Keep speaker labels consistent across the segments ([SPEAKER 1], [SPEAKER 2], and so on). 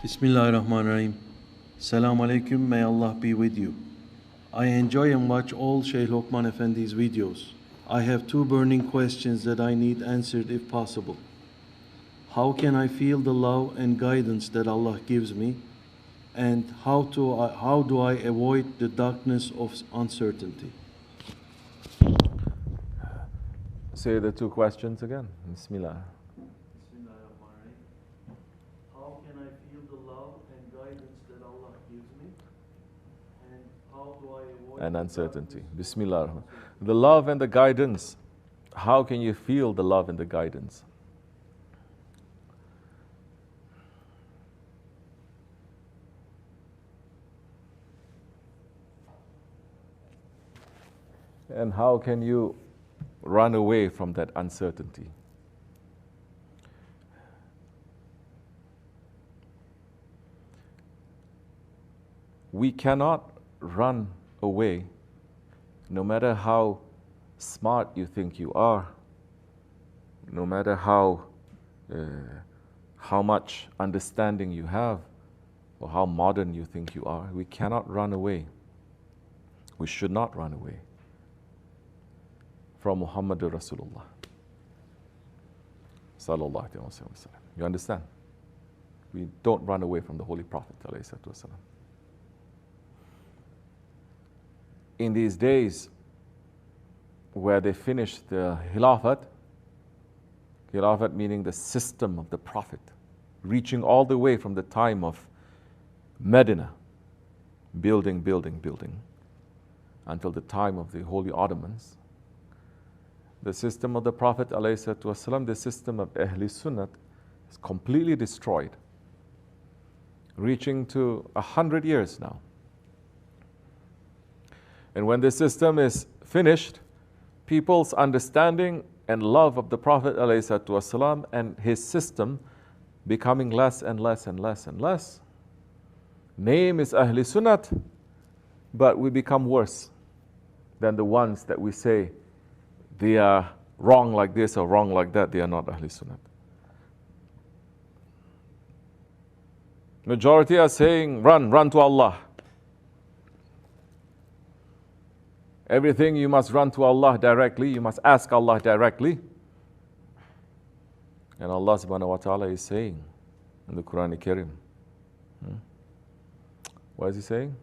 [SPEAKER 1] BismillahiRehmannirRahim. Salam alaikum, may Allah be with you. I enjoy and watch all Sheykh Lokman Efendi's videos. I have two burning questions that I need answered if possible. How can I feel the love and guidance that Allah gives me? And how do I avoid the darkness of uncertainty?
[SPEAKER 2] Say the two questions again. Bismillah.
[SPEAKER 1] How can I feel the love and guidance that Allah gives me? And how do I avoid
[SPEAKER 2] And uncertainty. Bismillah. The love and the guidance. How can you feel the love and the guidance? And how can you run away from that uncertainty? We cannot run away, no matter how smart you think you are, no matter how much understanding you have, or how modern you think you are. We cannot run away. We should not run away from Muhammadur Rasulullah sallallahu alaihi wasallam. You understand? We don't run away from the Holy Prophet alayhi wasallam. In these days where they finished the Khilafat meaning the system of the Prophet, reaching all the way from the time of Medina, building, until the time of the Holy Ottomans. The system of the Prophet ﷺ, the system of Ahl Sunnah, is completely destroyed, reaching to 100 years now. And when this system is finished, people's understanding and love of the Prophet ﷺ and his system becoming less and less and less and less. Name is Ahl Sunnah, but we become worse than the ones that we say they are wrong like this or wrong like that. They are not Ahl Sunnah. Majority are saying, run to Allah. Everything you must run to Allah directly, you must ask Allah directly. And Allah SWT is saying in the Quran Karim, what is He saying?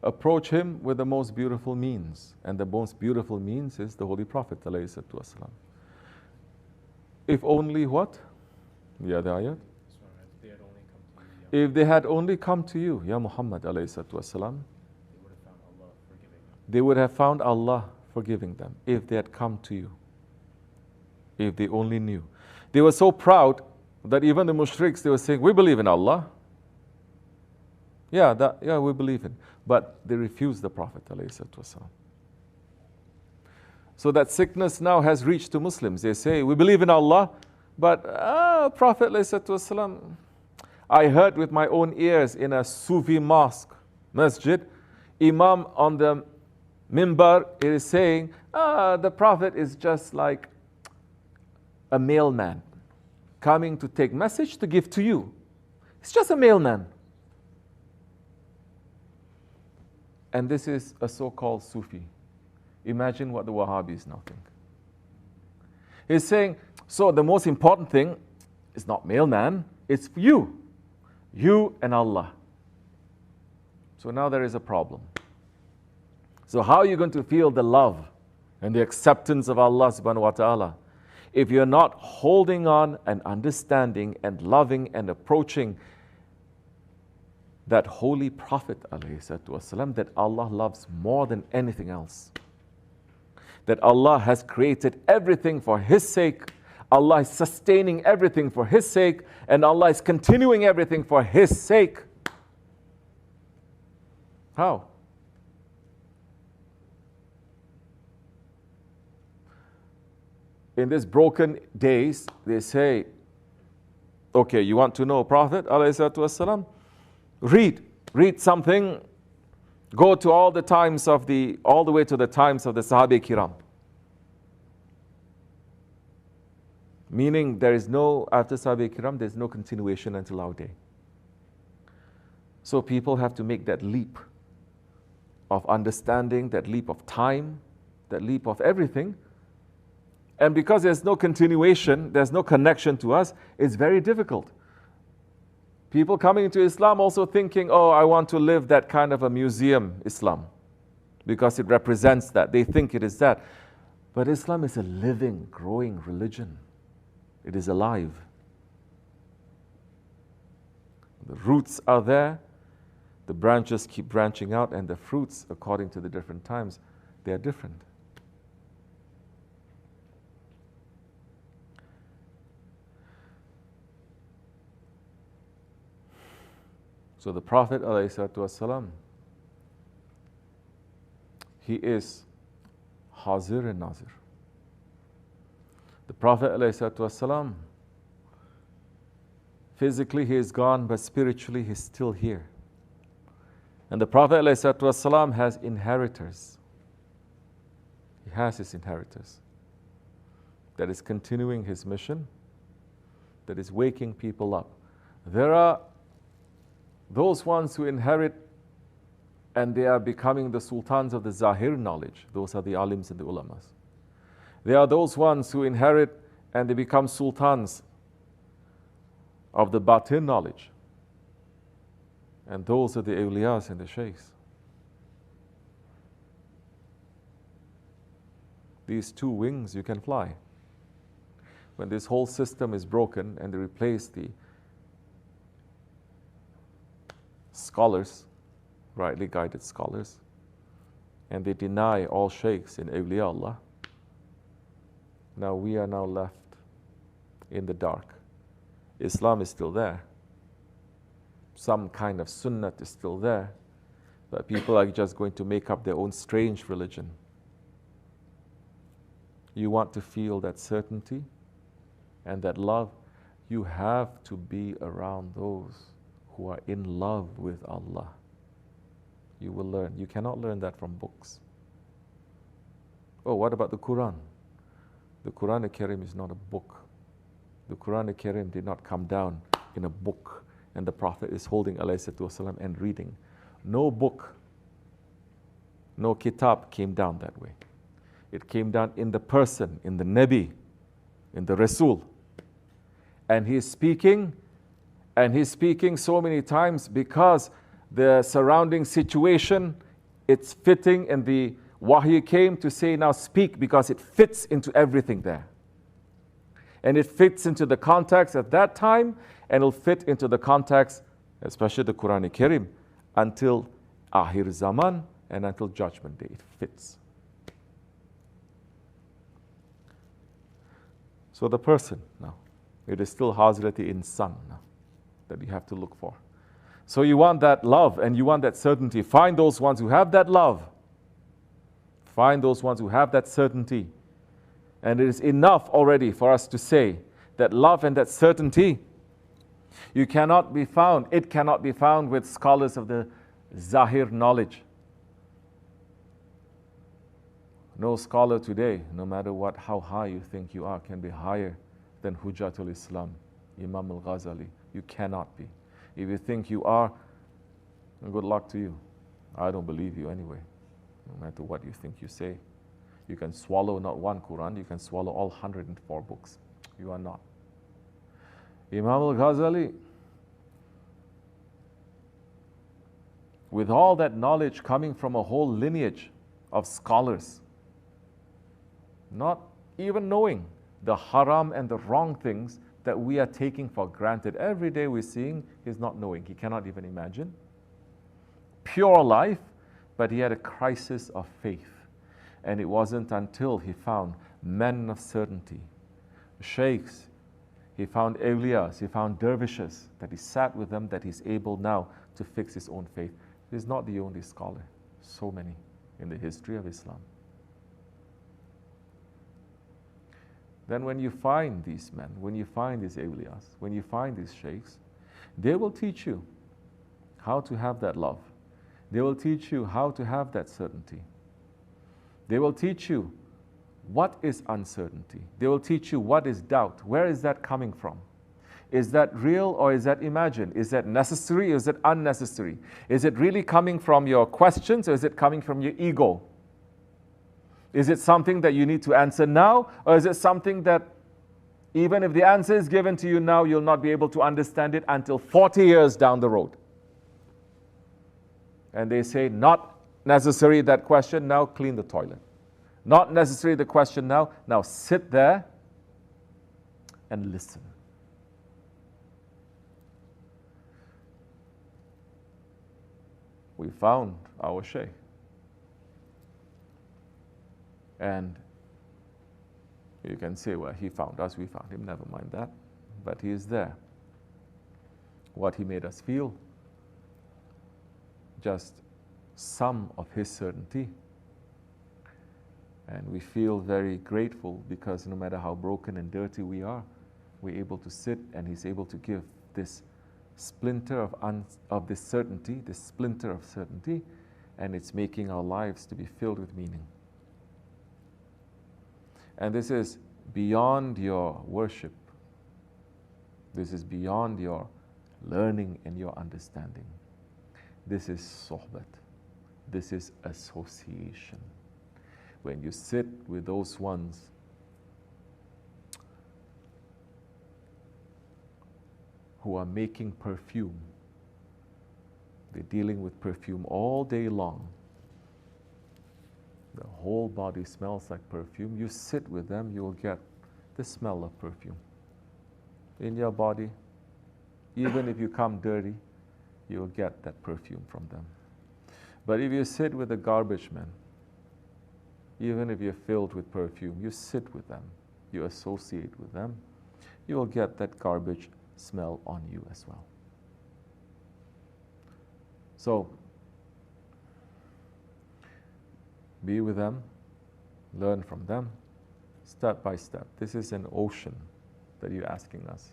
[SPEAKER 2] Approach Him with the most beautiful means. And the most beautiful means is the Holy Prophet ﷺ. If only what? The other ayat? If they had only come to you, Ya Muhammad ﷺ, they would have found Allah forgiving them if they had come to you. If they only knew. They were so proud that even the mushriks, they were saying, we believe in Allah. Yeah, we believe in. But they refused the Prophet ﷺ. So that sickness now has reached to Muslims. They say, we believe in Allah, but Prophet ﷺ, I heard with my own ears in a Sufi mosque, masjid, Imam on the Mimbar is saying, the Prophet is just like a mailman coming to take message to give to you. It's just a mailman. And this is a so-called Sufi. Imagine what the Wahhabis now think. He's saying, so the most important thing is not mailman, it's you. You and Allah. So now there is a problem. So how are you going to feel the love and the acceptance of Allah subhanahu wa ta'ala if you're not holding on and understanding and loving and approaching that Holy Prophet ﷺ that Allah loves more than anything else? That Allah has created everything for His sake, Allah is sustaining everything for His sake, and Allah is continuing everything for His sake. How? In these broken days, they say, okay, you want to know Prophet ﷺ? Read something, go to all the way to the times of the Sahabi Kiram. Meaning there is no, after Sahaba Kiram, there's no continuation until our day. So people have to make that leap of understanding, that leap of time, that leap of everything. And because there's no continuation, there's no connection to us, it's very difficult. People coming into Islam also thinking, oh, I want to live that kind of a museum Islam, because it represents that. They think it is that. But Islam is a living, growing religion. It is alive. The roots are there, the branches keep branching out, and the fruits, according to the different times, they are different. So the Prophet ﷺ, he is Hazir and Nazir. The Prophet ﷺ, physically he is gone, but spiritually he's still here. And the Prophet ﷺ has inheritors. He has his inheritors that is continuing his mission, that is waking people up. There are those ones who inherit and they are becoming the sultans of the zahir knowledge. Those are the alims and the ulamas. There are those ones who inherit and they become sultans of the batin knowledge. And those are the awliyas and the sheikhs. These two wings you can fly. When this whole system is broken and they replace the scholars, rightly guided scholars, and they deny all sheikhs in awliya Allah, now we are now left in the dark. Islam is still there. Some kind of sunnah is still there, but people are just going to make up their own strange religion. You want to feel that certainty and that love, you have to be around those who are in love with Allah. You will learn. You cannot learn that from books. Oh, what about the Quran? The Quran Al-Karim is not a book. The Quran Al-Karim did not come down in a book and the Prophet is holding ﷺ and reading. No book, no kitab came down that way. It came down in the person, in the Nabi, in the Rasul. And he's speaking so many times because the surrounding situation, it's fitting, and the wahy came to say, now speak, because it fits into everything there. And it fits into the context at that time, and it'll fit into the context, especially the Quran Al-Karim, until Akhir Zaman and until Judgment Day. It fits. So the person now, it is still Hazrati Insan now that you have to look for. So you want that love and you want that certainty. Find those ones who have that love. Find those ones who have that certainty. And it is enough already for us to say that love and that certainty, it cannot be found with scholars of the Zahir knowledge. No scholar today, no matter how high you think you are, can be higher than Hujjatul Islam, Imam al-Ghazali. You cannot be. If you think you are, good luck to you. I don't believe you anyway, no matter what you think you say. You can swallow not one Quran, you can swallow all 104 books. You are not. Imam al-Ghazali, with all that knowledge coming from a whole lineage of scholars, not even knowing the haram and the wrong things that we are taking for granted. Every day we're seeing, he's not knowing. He cannot even imagine. Pure life, but he had a crisis of faith. And it wasn't until he found men of certainty, sheikhs, he found awliyas, he found dervishes, that he sat with them, that he's able now to fix his own faith. He's not the only scholar. So many in the history of Islam. Then when you find these men, when you find these awliyas, when you find these sheikhs, they will teach you how to have that love. They will teach you how to have that certainty. They will teach you what is uncertainty? They will teach you what is doubt. Where is that coming from? Is that real or is that imagined? Is that necessary or is it unnecessary? Is it really coming from your questions or is it coming from your ego? Is it something that you need to answer now, or is it something that even if the answer is given to you now, you'll not be able to understand it until 40 years down the road? And they say, not necessary that question, now clean the toilet. Not necessary the question now sit there and listen. We found our Shaykh. And you can say, well, he found us, we found him, never mind that. But he is there. What he made us feel, just some of his certainty. And we feel very grateful because no matter how broken and dirty we are, we're able to sit and he's able to give this splinter of this certainty, this splinter of certainty, and it's making our lives to be filled with meaning. And this is beyond your worship. This is beyond your learning and your understanding. This is sohbet. This is association. When you sit with those ones who are making perfume, they're dealing with perfume all day long. The whole body smells like perfume. You sit with them, you will get the smell of perfume in your body. Even if you come dirty, you will get that perfume from them. But if you sit with a garbage man, even if you're filled with perfume, you sit with them, you associate with them, you will get that garbage smell on you as well. So, be with them, learn from them, step by step. This is an ocean that you're asking us.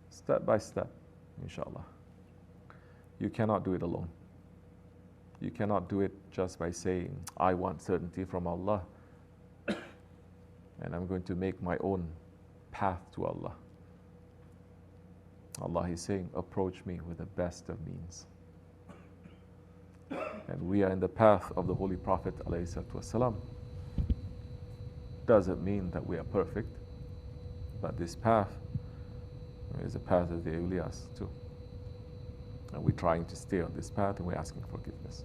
[SPEAKER 2] Step by step, inshallah. You cannot do it alone. You cannot do it just by saying, I want certainty from Allah, and I'm going to make my own path to Allah. Allah is saying, approach me with the best of means. And we are in the path of the Holy Prophet ﷺ. Doesn't mean that we are perfect, but this path is the path of the awliyas too. And we're trying to stay on this path and we're asking forgiveness.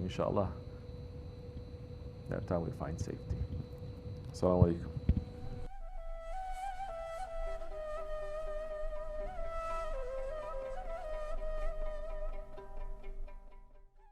[SPEAKER 2] Inshallah, that time we find safety. Assalamu alaikum.